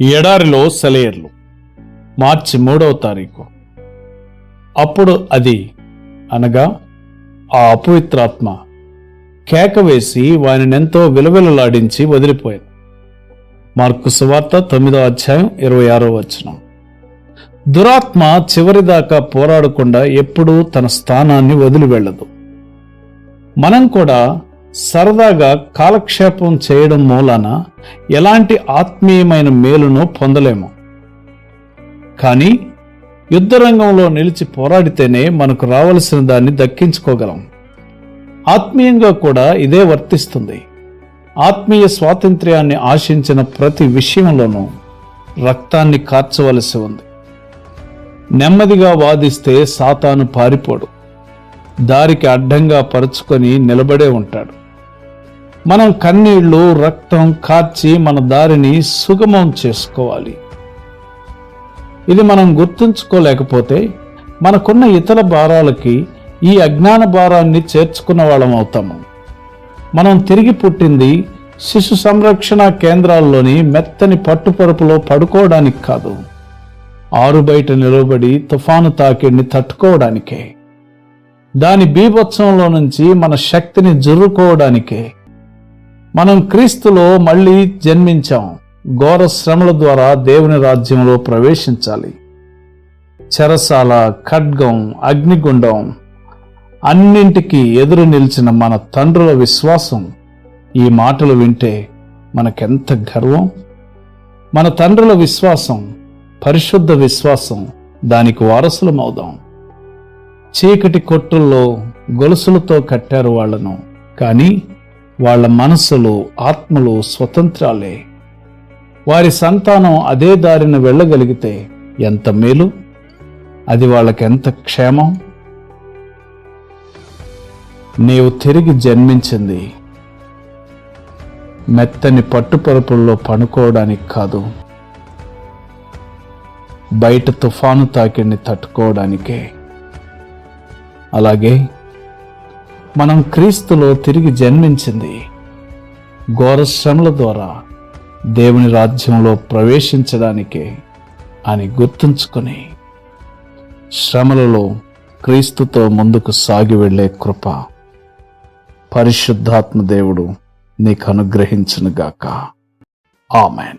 ఎడారిలో సెలయేర్లు మార్చి 3వ తారీఖు. అప్పుడు అది అనగా ఆ అపవిత్రాత్మ కేక వేసి వానినెంతో విలవిలలాడించి వదిలిపోయింది. మార్కు సువార్త 9వ అధ్యాయం 26వ వచనం. దురాత్మ చివరిదాకా పోరాడకుండా ఎప్పుడూ తన స్థానాన్ని వదిలి వెళ్ళదు. మనం కూడా సరదాగా కాలక్షేపం చేయడం మూలాన ఎలాంటి ఆత్మీయమైన మేలును పొందలేము. కానీ యుద్ధరంగంలో నిలిచి పోరాడితేనే మనకు రావలసిన దాన్ని దక్కించుకోగలం. ఆత్మీయంగా కూడా ఇదే వర్తిస్తుంది. ఆత్మీయ స్వాతంత్ర్యాన్ని ఆశించిన ప్రతి విషయంలోనూ రక్తాన్ని కార్చవలసి ఉంది. నెమ్మదిగా వాదిస్తే సాతాను పారిపోడు, దారికి అడ్డంగా పరుచుకొని నిలబడే ఉంటాడు. మనం కన్నీళ్లు రక్తం కార్చి మన దారిని సుగమం చేసుకోవాలి. ఇది మనం గుర్తుంచుకోలేకపోతే మనకున్న ఇతర భారాలకి ఈ అజ్ఞాన భారాన్ని చేర్చుకున్న వాళ్ళం అవుతాము. మనం తిరిగి పుట్టింది శిశు సంరక్షణ కేంద్రాల్లోని మెత్తని పట్టుపరుపులో పడుకోవడానికి కాదు, ఆరుబయట నిలబడి తుఫాను తాకిడిని తట్టుకోవడానికే. దాని బీభత్సంలో నుంచి మన శక్తిని జుర్రుకోవడానికే. మనం క్రీస్తులో మళ్ళీ జన్మించాం. ఘోర శ్రమల ద్వారా దేవుని రాజ్యంలో ప్రవేశించాలి. చెరసాల, ఖడ్గం, అగ్నిగుండం అన్నింటికీ ఎదురు నిలిచిన మన తండ్రుల విశ్వాసం ఈ మాటలు వింటే మనకెంత గర్వం. మన తండ్రుల విశ్వాసం, పరిశుద్ధ విశ్వాసం, దానికి వారసులమవుదాం. చీకటి కొట్టుల్లో గొలుసులతో కట్టారు వాళ్లను, కానీ వాళ్ళ మనసులు, ఆత్మలు స్వతంత్రాలే. వారి సంతానం అదే దారిన వెళ్ళగలిగితే ఎంత మేలు, అది వాళ్ళకెంత క్షేమం. నీవు తిరిగి జన్మించింది మెత్తని పట్టుపరుపుల్లో పడుకోవడానికి కాదు, బయట తుఫాను తాకిడిని తట్టుకోవడానికే. అలాగే మనం క్రీస్తులో తిరిగి జన్మించింది ఘోర శ్రమల ద్వారా దేవుని రాజ్యంలో ప్రవేశించడానికే అని గుర్తుంచుకొని శ్రమలలో క్రీస్తుతో ముందుకు సాగి వెళ్ళే కృప పరిశుద్ధాత్మ దేవుడు నీకు అనుగ్రహించునుగాక. ఆమెన్.